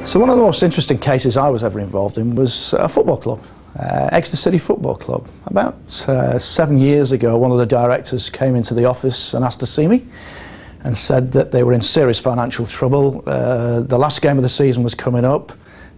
So one of the most interesting cases I was ever involved in was a football club, Exeter City Football Club. About 7 years ago, one of the directors came into the office and asked to see me and said that they were in serious financial trouble. The last game of the season was coming up.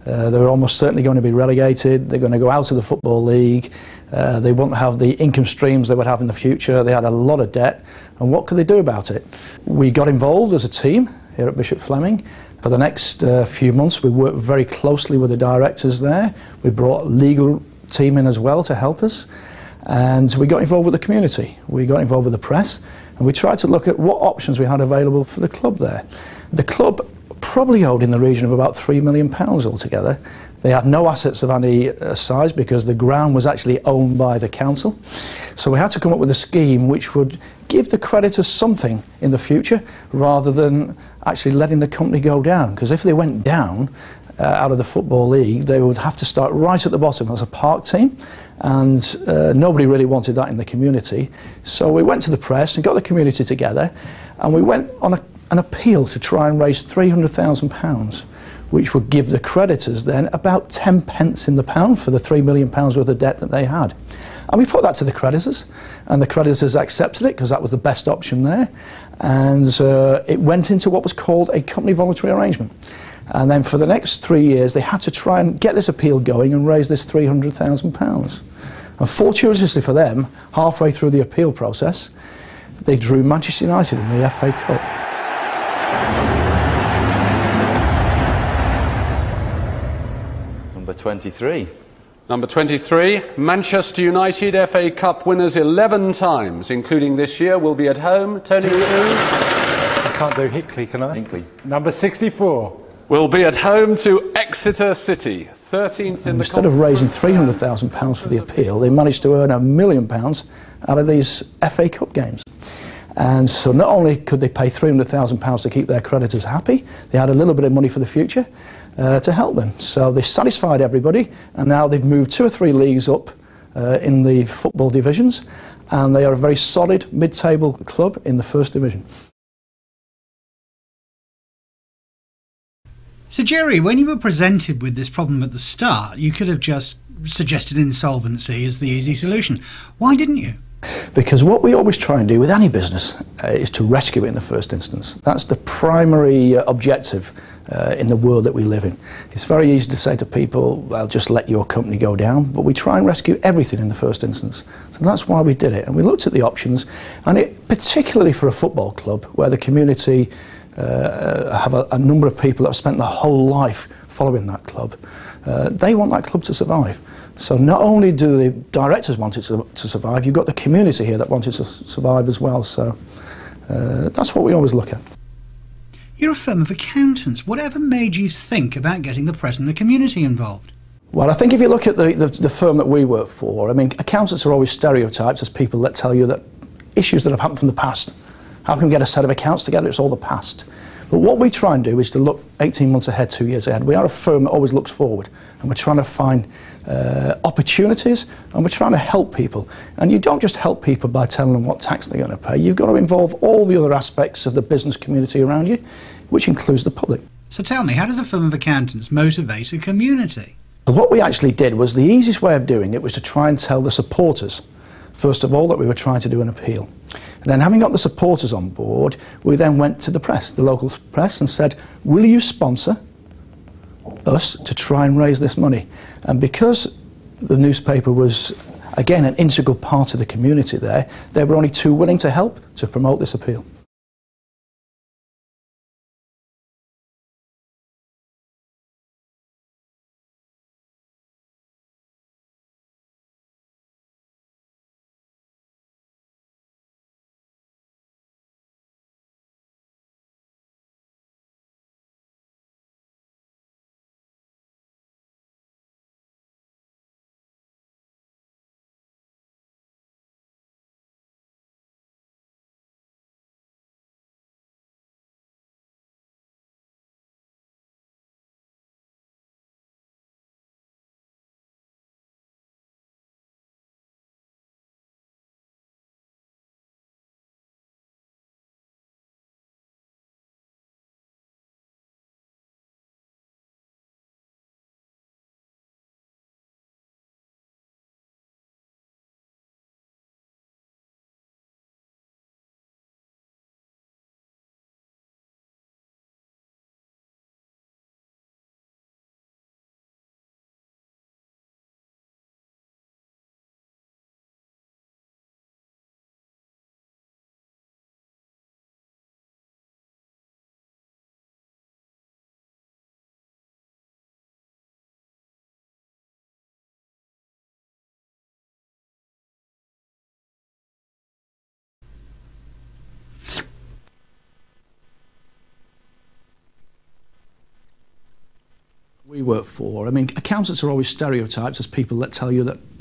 They were almost certainly going to be relegated. They're going to go out of the Football League. They wouldn't have the income streams they would have in the future. They had a lot of debt. And what could they do about it? We got involved as a team here at Bishop Fleming. For the next few months, we worked very closely with the directors there. We brought a legal team in as well to help us. And we got involved with the community. We got involved with the press. And we tried to look at what options we had available for the club there. The club probably owed in the region of about £3 million altogether. They had no assets of any size because the ground was actually owned by the council. So we had to come up with a scheme which would give the creditors something in the future rather than actually letting the company go down. Because if they went down out of the Football League, they would have to start right at the bottom as a park team, and nobody really wanted that in the community. So we went to the press and got the community together, and we went on an appeal to try and raise £300,000, which would give the creditors then about 10 pence in the pound for the £3 million worth of debt that they had. And we put that to the creditors, and the creditors accepted it because that was the best option there. And it went into what was called a company voluntary arrangement. And then for the next 3 years, they had to try and get this appeal going and raise this £300,000. And fortuitously for them, halfway through the appeal process, they drew Manchester United in the FA Cup. Number 23. Number 23, Manchester United FA Cup winners 11 times, including this year, will be at home. Tony Reid. I can't do Hickley, can I? Hinkley. Number 64. Will be at home to Exeter City, 13th in the... Instead of raising £300,000 for the appeal, they managed to earn £1 million out of these FA Cup games. And so not only could they pay £300,000 to keep their creditors happy, they had a little bit of money for the future to help them. So they satisfied everybody, and now they've moved 2 or 3 leagues up in the football divisions, and they are a very solid mid-table club in the first division. So Jerry, when you were presented with this problem at the start, you could have just suggested insolvency as the easy solution. Why didn't you? Because what we always try and do with any business is to rescue it in the first instance. That's the primary objective in the world that we live in. It's very easy to say to people, well, just let your company go down, but we try and rescue everything in the first instance. So that's why we did it, and we looked at the options, and particularly for a football club where the community have a number of people that have spent their whole life following that club. They want that club to survive. So not only do the directors want it to survive, you've got the community here that wants it to survive as well. So that's what we always look at. You're a firm of accountants. Whatever made you think about getting the press and the community involved? Well, I think if you look at the firm that we work for, I mean, accountants are always stereotypes as people that tell you that issues that have happened from the past. How can we get a set of accounts together? It's all the past. But what we try and do is to look 18 months ahead, 2 years ahead. We are a firm that always looks forward, and we're trying to find opportunities, and we're trying to help people. And you don't just help people by telling them what tax they're going to pay. You've got to involve all the other aspects of the business community around you, which includes the public. So tell me, how does a firm of accountants motivate a community? What we actually did was the easiest way of doing it was to try and tell the supporters, first of all, that we were trying to do an appeal. And then having got the supporters on board, we then went to the press, the local press, and said, will you sponsor us to try and raise this money? And because the newspaper was, again, an integral part of the community there, they were only too willing to help to promote this appeal. you work for. I mean, accountants are always stereotyped as people that tell you that